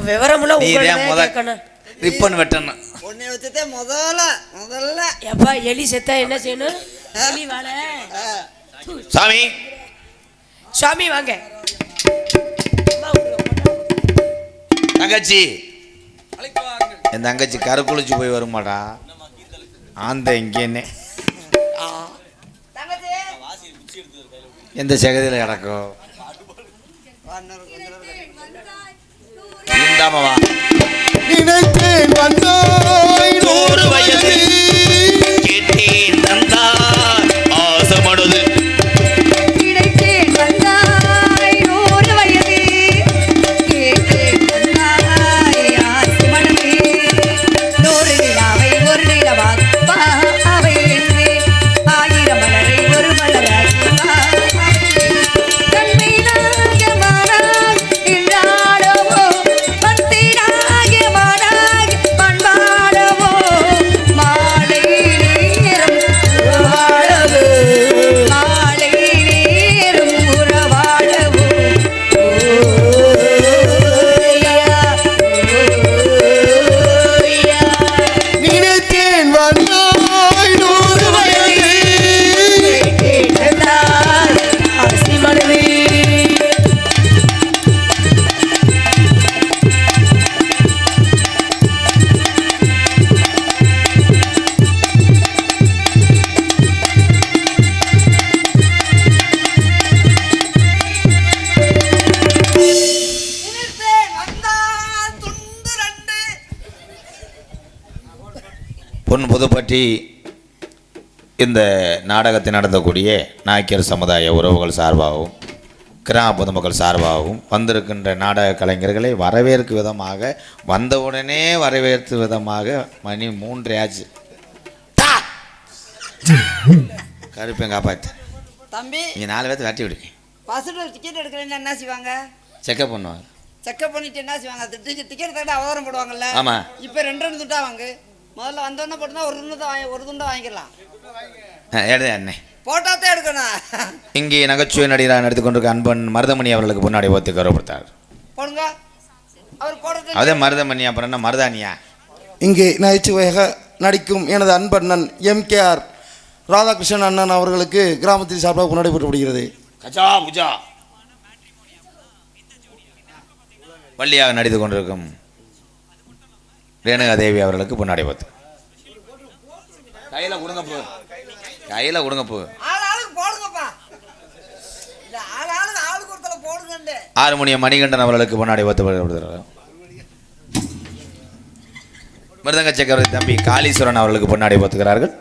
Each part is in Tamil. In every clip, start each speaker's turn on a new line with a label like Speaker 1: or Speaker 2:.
Speaker 1: விவரம்லாம்
Speaker 2: ரிப்பன் வெட்டணும்.
Speaker 3: உன்னை வச்சதே முதல்ல
Speaker 1: எப்பா எலி செத்தா என்ன செய்யணும்? எலி வாழ.
Speaker 2: சாமி
Speaker 1: சாமி வாங்க.
Speaker 2: தங்கச்சி என் தங்கச்சி கருக்குளிச்சு போய் வருமாடா. ஆந்த இங்கேன்னு எந்த செகதியில் கிடக்கும்.
Speaker 4: நினைத்தேன் வந்தாய்
Speaker 2: 100 வயது கேட்டேன் தந்தாய் ஆசமடுது.
Speaker 5: நினைத்தேன் வந்தாய் 100 வயது கேட்டேன் தந்தாய் ஆசமடுது. 100 நிலாவை ஒரு நிலவாக்குவா அவை என்று 1000 மலரை ஒரு மலராக்குவா.
Speaker 2: புதுப்பட்டி இந்த நாடகத்தை நடத்தக்கூடிய நாயக்கர் சமுதாய உறவுகள் சார்பாகவும் கிராம பொதுமக்கள் சார்பாகவும் வந்திருக்கின்ற நாடக கலைஞர்களை வரவேற்கும் விதமாக வந்தவுடனே வரவேற்று விதமாக மணி 3 ஆச்சு. கருப்பேன் காப்பாற்று
Speaker 3: தம்பி.
Speaker 2: நீங்கள் 4 பேர்த்து வெட்டி விடுங்க.
Speaker 3: பஸ்ஸில் டிக்கெட் எடுக்கிறேன்னு என்ன செய்வாங்க?
Speaker 2: செக்கப் பண்ணுவாங்க.
Speaker 3: செக்கப் பண்ணிட்டு என்ன செய்வாங்க? டிக்கெட் தவிர அவதாரம் போடுவாங்கல்ல.
Speaker 2: ஆமாம்.
Speaker 3: இப்போ 2 துண்டா வாங்க. முதல்ல வந்தோடனே போட்டுனா ஒரு துண்டை வாங்கிடலாம்.
Speaker 2: எடுத்து அண்ணே
Speaker 3: போட்டாத்தான் எடுக்கணும்.
Speaker 2: இங்கே நகைச்சுவை நடிகராக நடித்து கொண்டிருக்க அன்பன் மருதமணி அவர்களுக்கு முன்னாடி ஒத்து கௌரவப்படுத்தார்.
Speaker 3: போடுங்க. அவர் போடுறது
Speaker 2: அதே மருதமணி. அப்புறம் என்ன மருதானியா?
Speaker 4: இங்கே நகைச்சுவையாக நடிக்கும் எனது அன்பண்ணன் MKR ராதாகிருஷ்ணன் அண்ணன் அவர்களுக்கு கிராமத்தின் சார்பாக முன்னாடி போட்டப்படுகிறது.
Speaker 2: கஜா புஜா வள்ளியாக நடித்து கொண்டிருக்கும் ரேணுகா தேவி அவர்களுக்கு முன்னாடி பார்த்து கையில் கொடுங்க போ. கையில் கொடுங்க போ.
Speaker 3: ஆளுக்கு போடுங்கப்பா. ஆளுக்கு ஒருத்தர போடுங்க.
Speaker 2: ஆறுமணியம் மணிகண்டன் அவர்களுக்கு முன்னாடி பார்த்து மிருதங்க சக்கரவர்த்தி தம்பி காளீஸ்வரன் அவர்களுக்கு முன்னாடி பார்த்துக்கிறார்கள்.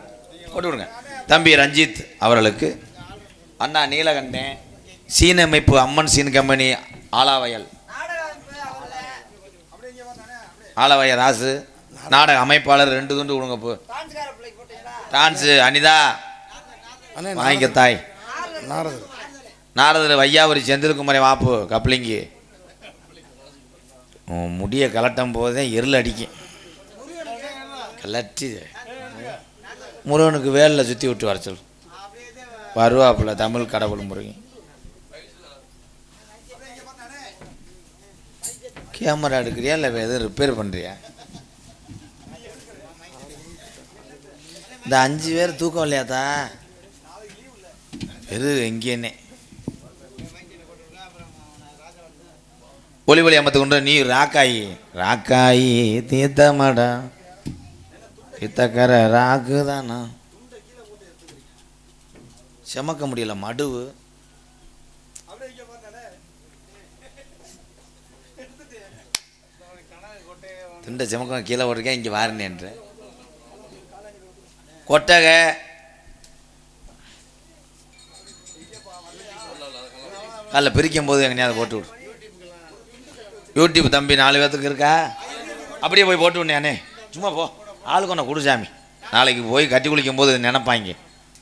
Speaker 2: போட்டு விடுங்க. தம்பி ரஞ்சித் அவர்களுக்கு அண்ணா நீலகண்டன் சீனமைப்பு அம்மன் சீன் கம்பெனி ஆலாவயல் ஆலவய ராசு நாடக அமைப்பாளர் 2 துண்டு கொடுங்க போ. டான்ஸு அனிதா வாங்கிக்க தாய். நாரதர் வையாவரி செந்தில்குமாரி வாப்பு கப்ளிங்கி. முடிய கலட்டும் போதே எருள் அடிக்கும். கலட்டி முருகனுக்கு வேலில் சுற்றி விட்டு வர சொல். வருவாப்புல தமிழ் கடவுள் முருகன். கேமரா எடுக்கிறியா இல்லை எதுவும் ரிப்பேர் பண்ணுறியா? இந்த 5 பேர் தூக்கம் இல்லையாத்தா? எங்கேன்னே ஒளி ஒளி அமர்த்து கொண்டு நீ ராக்காயி தீர்த்தமாடா தீர்த்தக்கரை ராக்கு தானா செமக்க முடியல மடுவு. திண்ட செமக்கம் கீழே ஓட்டிருக்கேன். இங்கே வாரினேன்ற கொட்டகை காலைல பிரிக்கும் போது எங்கேயாவது போட்டு விடு. யூடியூப் தம்பி 4 பேர்த்துக்கு இருக்கா? அப்படியே போய் போட்டு விடனே சும்மா போ. ஆளுக்கு ஒன்று குடிசாமி. நாளைக்கு போய் கட்டி குளிக்கும் போது நினைப்பாங்க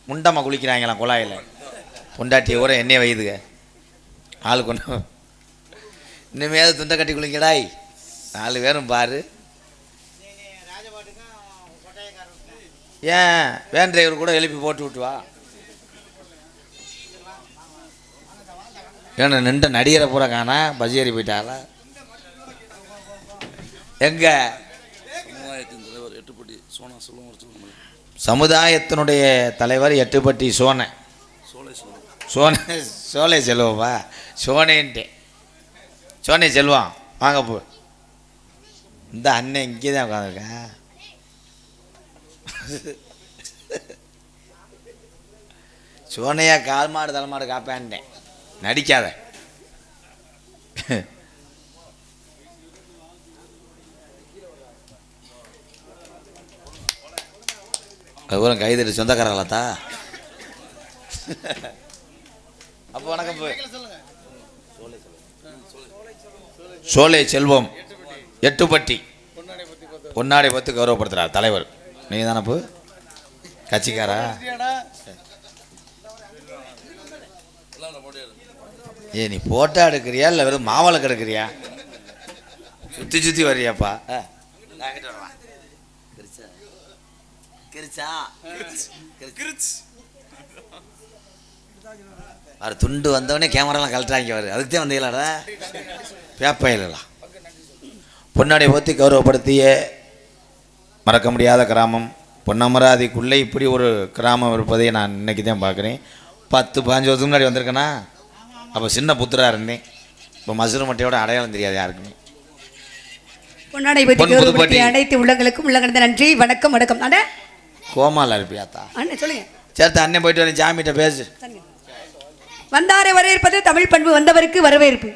Speaker 2: முண்டமாக குளிக்கிறாங்களாம் குழாயில். பொண்டாட்டியை கூட எண்ணெய் வையுதுங்க. ஆளுக்கு ஒன்று இனிமேல் துண்டை கட்டி குளிக்கடாய். 4 பேரும் பாரு. ஏன் வேன் டிரைவர் கூட எழுப்பி போட்டு விட்டுவா. ஏன்னா நின்ற நடிகரை பூரா காணா பஜ்ஜி ஏறி போயிட்டாளா. எங்க சமுதாயத்தினுடைய தலைவர் எட்டுப்பட்டி சோனை சோலை செல்வப்பா சோனேன்ட்டே சோனை செல்வம் வாங்க போ. இந்த அண்ணன் இங்கே தான் உட்காந்துருக்கேன். சோனையா கால் மாடு தலைமாடு காப்பேன்ட்டேன், நடிக்காத. அதுபோல கைதறி சொந்தக்காரங்களாத்தா. அப்போ வணக்கம் போய் சோலை செல்வம் எட்டுப்பட்டி பொன்னாடை பற்றி கௌரவப்படுத்துகிறார் தலைவர். நீங்கள் தானே இப்போ கட்சிக்காரா? ஏ நீ போட்டோ எடுக்கிறியா இல்லை வெறும் மாவளக்கு எடுக்கிறியா? சுற்றி சுற்றி வர்றியாப்பா? அவர் துண்டு வந்தவொடனே கேமராலாம் கழட்டாங்க வரு. அதுக்கு தான் வந்தீங்களாடா பேப்பையிலாம். பொன்னாடை போற்றி கௌரவப்படுத்திய மறக்க முடியாத கிராமம் பொன்னமராதிக்குள்ளே இப்படி ஒரு கிராமம் இருப்பதை நான் இன்னைக்கு தான் பார்க்குறேன். 10-15 வருஷத்துக்கு முன்னாடி வந்திருக்கேன்னா அப்போ சின்ன புத்திரா இருந்தேன். இப்போ மசுரு மட்டையோட அடையாளம் தெரியாது யாருக்குமே.
Speaker 5: பொன்னாடை பற்றி அனைத்து உள்ளங்களுக்கும் உள்ளங்கடந்த நன்றி. வணக்கம் வணக்கம். அண்ணா
Speaker 2: கோமால இருப்பியாத்தா?
Speaker 5: அண்ணன் சொல்லுங்க.
Speaker 2: சேர்த்து அண்ணன் போயிட்டு வரேன், ஜாமிட்ட பேசு.
Speaker 5: வந்தாரை வரவேற்பது தமிழ் பண்பு, வந்தவருக்கு வரவேற்பு.